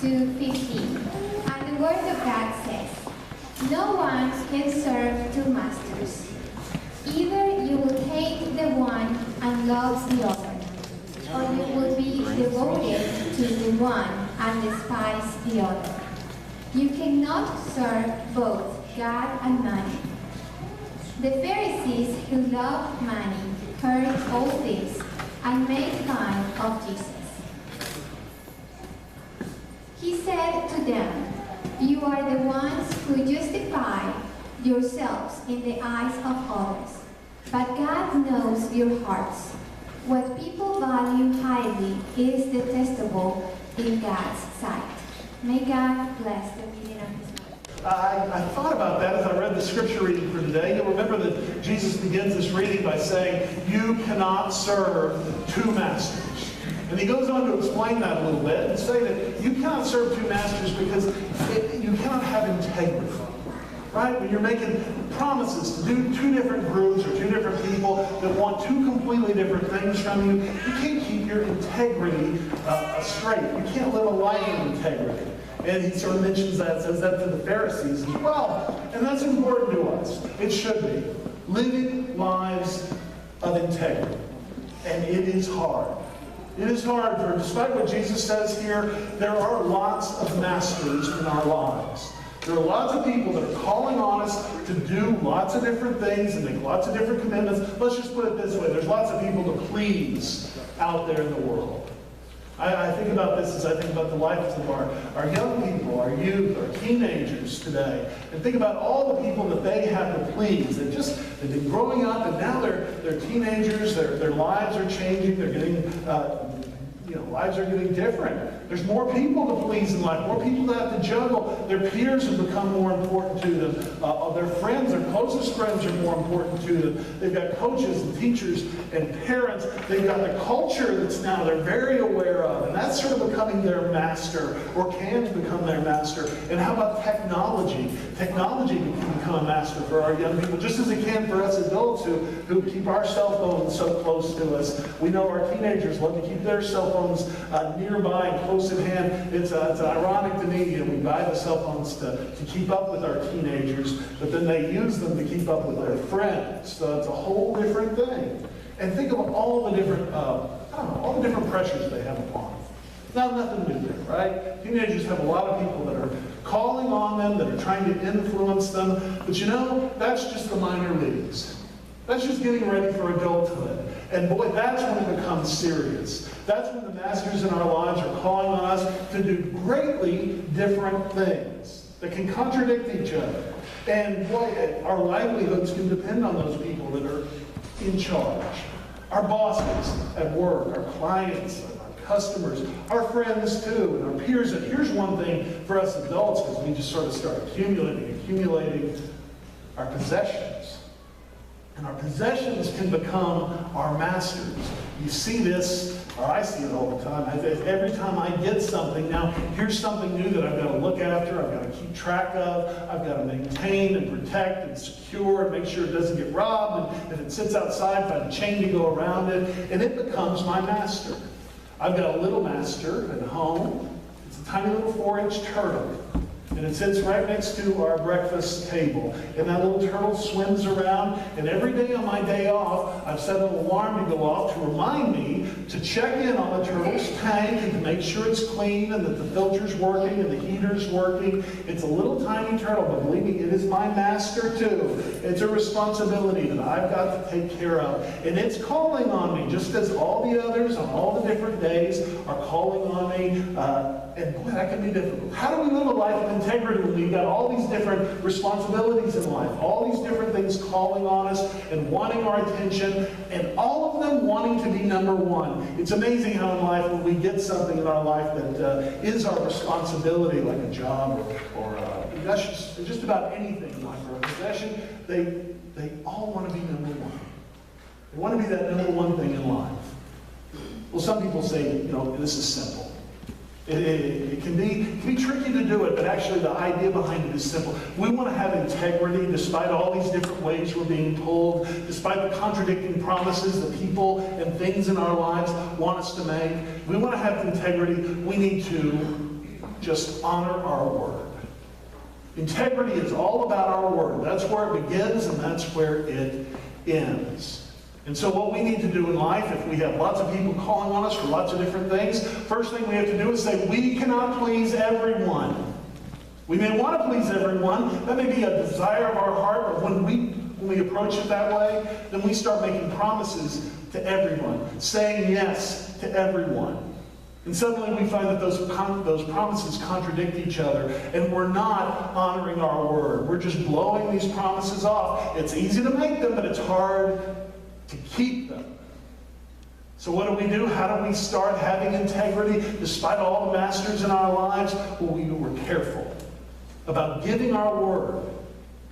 2:15. And the Word of God says, "No one can serve two masters. Either you will hate the one and love the other, or you will be devoted to the one and despise the other. You cannot serve both God and money." The Pharisees who loved money heard all this and made fun of Jesus. He said to them, "You are the ones who justify yourselves in the eyes of others, but God knows your hearts. What people value highly is detestable in God's sight." May God bless the reading of His word. I thought about that as I read the scripture reading for today. You'll remember that Jesus begins this reading by saying, "You cannot serve two masters." And he goes on to explain that a little bit and say that you cannot serve two masters because you cannot have integrity. Right? When you're making promises to do two different groups or two different people that want two completely different things from you, you can't keep your integrity straight. You can't live a life of integrity. And he sort of mentions that, says that to the Pharisees as well. And that's important to us. It should be. Living lives of integrity. And it is hard. It is hard, for despite what Jesus says here, there are lots of masters in our lives. There are lots of people that are calling on us to do lots of different things and make lots of different commitments. Let's just put it this way. There's lots of people to please out there in the world. I think about this as I think about the lives of our young people, our youth, our teenagers today. And think about all the people that they have to please. They've been growing up and now they're teenagers. Their lives are changing. They're getting, lives are getting different. There's more people to please in life, more people that have to juggle. Their peers have become more important to them. Their friends, their closest friends are more important to them. They've got coaches and teachers and parents. They've got the culture that's now they're very aware of. And that's sort of becoming their master, or can become their master. And how about technology? Technology can become a master for our young people, just as it can for us adults who keep our cell phones so close to us. We know our teenagers love to keep their cell phones nearby and close at hand. It's ironic to me, we buy the cell phones to keep up with our teenagers, but then they use them to keep up with their friends. So it's a whole different thing. And think of all the different, all the different pressures they have upon them. It's nothing new there, right? Teenagers have a lot of people that are calling on them, that are trying to influence them. But that's just the minor leagues. That's just getting ready for adulthood. And boy, that's when it becomes serious. That's when the masters in our lives are calling on us to do greatly different things that can contradict each other. And boy, our livelihoods can depend on those people that are in charge. Our bosses at work, our clients, our customers, our friends too, and our peers. And here's one thing for us adults, because we just sort of start accumulating our possessions. And our possessions can become our masters. You see this, or I see it all the time. Every time I get something, now here's something new that I've got to look after, I've got to keep track of, I've got to maintain and protect and secure and make sure it doesn't get robbed. And if it sits outside, find a chain to go around it. And it becomes my master. I've got a little master at home. It's a tiny little 4-inch turtle. And it sits right next to our breakfast table. And that little turtle swims around. And every day on my day off, I've set an alarm to go off to remind me to check in on the turtle's tank and to make sure it's clean and that the filter's working and the heater's working. It's a little tiny turtle, but believe me, it is my master too. It's a responsibility that I've got to take care of. And it's calling on me, just as all the others on all the different days are calling on me. And boy, that can be difficult. How do we live a life of integrity when we've got all these different responsibilities in life, all these different things calling on us and wanting our attention, and all of them wanting to be number one? It's amazing how in life, when we get something in our life that is our responsibility, like a job or just about anything in life, or a possession, they all want to be number one. They want to be that number one thing in life. Well, some people say, this is simple. It can be tricky to do it, but actually the idea behind it is simple. We want to have integrity despite all these different ways we're being pulled, despite the contradicting promises that people and things in our lives want us to make. We want to have integrity. We need to just honor our word. Integrity is all about our word. That's where it begins and that's where it ends. And so what we need to do in life, if we have lots of people calling on us for lots of different things, first thing we have to do is say, we cannot please everyone. We may want to please everyone. That may be a desire of our heart, but when we approach it that way, then we start making promises to everyone, saying yes to everyone. And suddenly we find that those promises contradict each other, and we're not honoring our word. We're just blowing these promises off. It's easy to make them, but it's hard to keep them. So what do? How do we start having integrity despite all the masters in our lives? Well, we're careful about giving our word.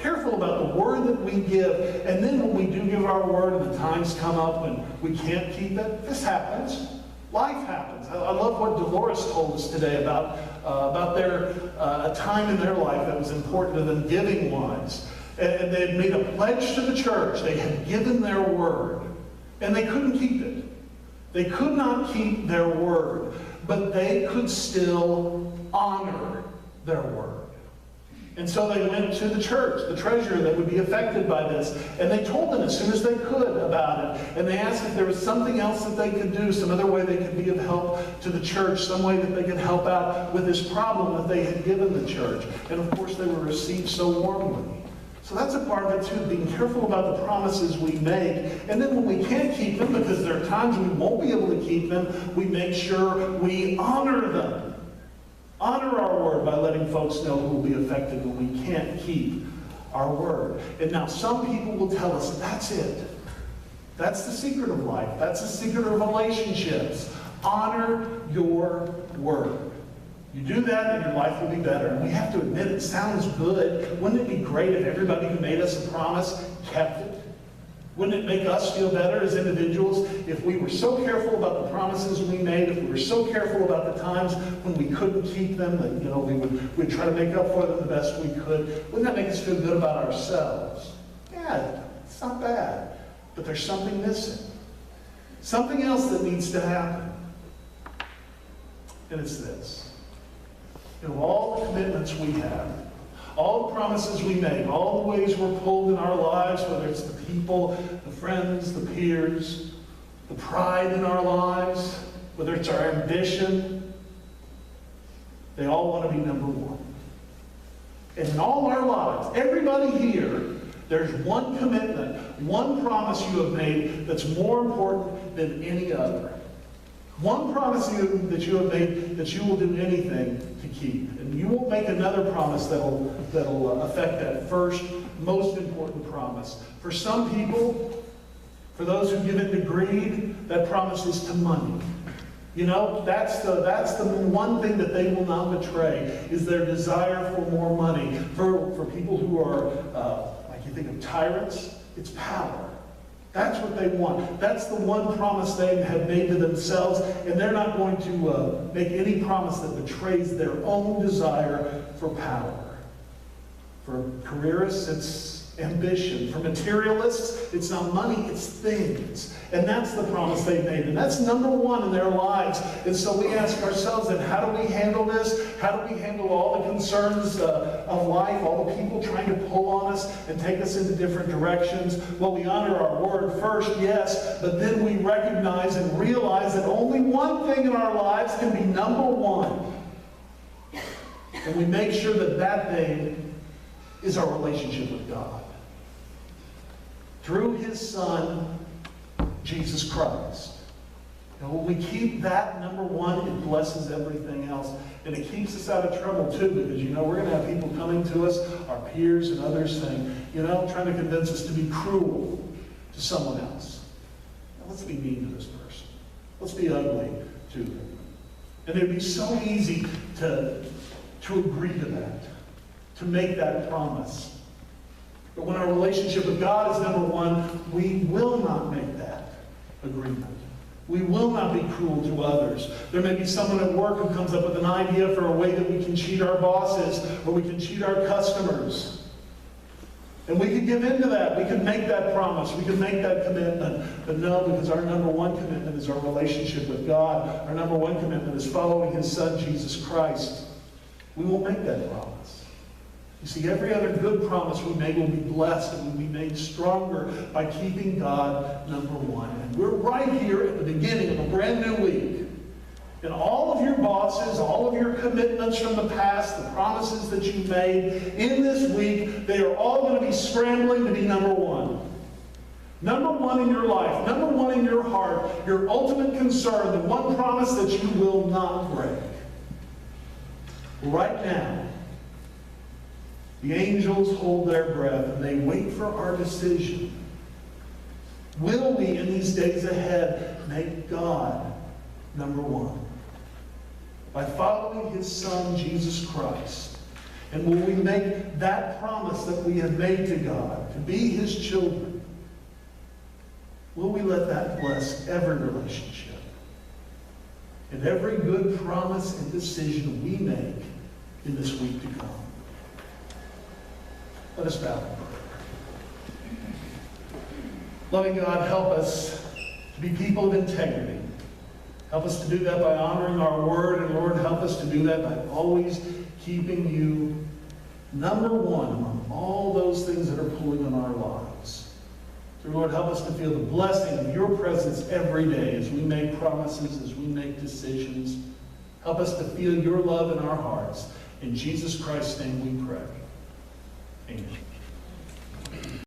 Careful about the word that we give. And then when we do give our word and the times come up when we can't keep it, this happens. Life happens. I love what Dolores told us today about their a time in their life that was important to them giving-wise. And they had made a pledge to the church. They had given their word. And they couldn't keep it. They could not keep their word. But they could still honor their word. And so they went to the church, the treasurer that would be affected by this, and they told them as soon as they could about it. And they asked if there was something else that they could do, some other way they could be of help to the church, some way that they could help out with this problem that they had given the church. And of course they were received so warmly. So that's a part of it too, being careful about the promises we make. And then when we can't keep them, because there are times we won't be able to keep them, we make sure we honor them. Honor our word by letting folks know who will be affected when we can't keep our word. And now some people will tell us, that's it. That's the secret of life. That's the secret of relationships. Honor your word. You do that and your life will be better. And we have to admit, it sounds good. Wouldn't it be great if everybody who made us a promise kept it? Wouldn't it make us feel better as individuals if we were so careful about the promises we made, if we were so careful about the times when we couldn't keep them, that we'd try to make up for them the best we could? Wouldn't that make us feel good about ourselves? Yeah, it's not bad. But there's something missing. Something else that needs to happen. And it's this. All the commitments we have, all the promises we make, all the ways we're pulled in our lives, whether it's the people, the friends, the peers, the pride in our lives, whether it's our ambition, they all want to be number one. And in all our lives, everybody here, there's one commitment, one promise you have made that's more important than any other. One promise that you have made that you will do anything to keep. And you won't make another promise that'll affect that first, most important promise. For some people, for those who give in to greed, that promise is to money. That's the one thing that they will not betray, is their desire for more money. For people who are, like you think of tyrants, it's power. That's what they want. That's the one promise they have made to themselves, and they're not going to make any promise that betrays their own desire for power. For careerists, it's ambition. For materialists, it's not money, it's things. And that's the promise they've made. And that's number one in their lives. And so we ask ourselves, then, how do we handle this? How do we handle all the concerns of life, all the people trying to pull on us and take us into different directions? Well, we honor our word first, yes, but then we recognize and realize that only one thing in our lives can be number one. And we make sure that that thing is our relationship with God. Through His Son, Jesus Christ. And when we keep that number one, it blesses everything else. And it keeps us out of trouble too, because we're going to have people coming to us, our peers and others saying, trying to convince us to be cruel to someone else. Now, let's be mean to this person. Let's be ugly to them. And it would be so easy to agree to that, to make that promise. But when our relationship with God is number one, we will not make that agreement. We will not be cruel to others. There may be someone at work who comes up with an idea for a way that we can cheat our bosses, or we can cheat our customers. And we could give in to that. We could make that promise. We could make that commitment. But no, because our number one commitment is our relationship with God. Our number one commitment is following His Son, Jesus Christ. we won't make that promise. You see, every other good promise we make will be blessed and will be made stronger by keeping God number one. And we're right here at the beginning of a brand new week. And all of your bosses, all of your commitments from the past, the promises that you made in this week, they are all going to be scrambling to be number one. Number one in your life, number one in your heart, your ultimate concern, the one promise that you will not break. Right now, the angels hold their breath and they wait for our decision. Will we, in these days ahead, make God number one? By following His Son, Jesus Christ. And will we make that promise that we have made to God, to be His children? Will we let that bless every relationship and every good promise and decision we make in this week to come? Let us bow. Loving God, help us to be people of integrity. Help us to do that by honoring our word. And Lord, help us to do that by always keeping you number one among all those things that are pulling on our lives. So Lord, help us to feel the blessing of your presence every day as we make promises, as we make decisions. Help us to feel your love in our hearts. In Jesus Christ's name we pray. Amen.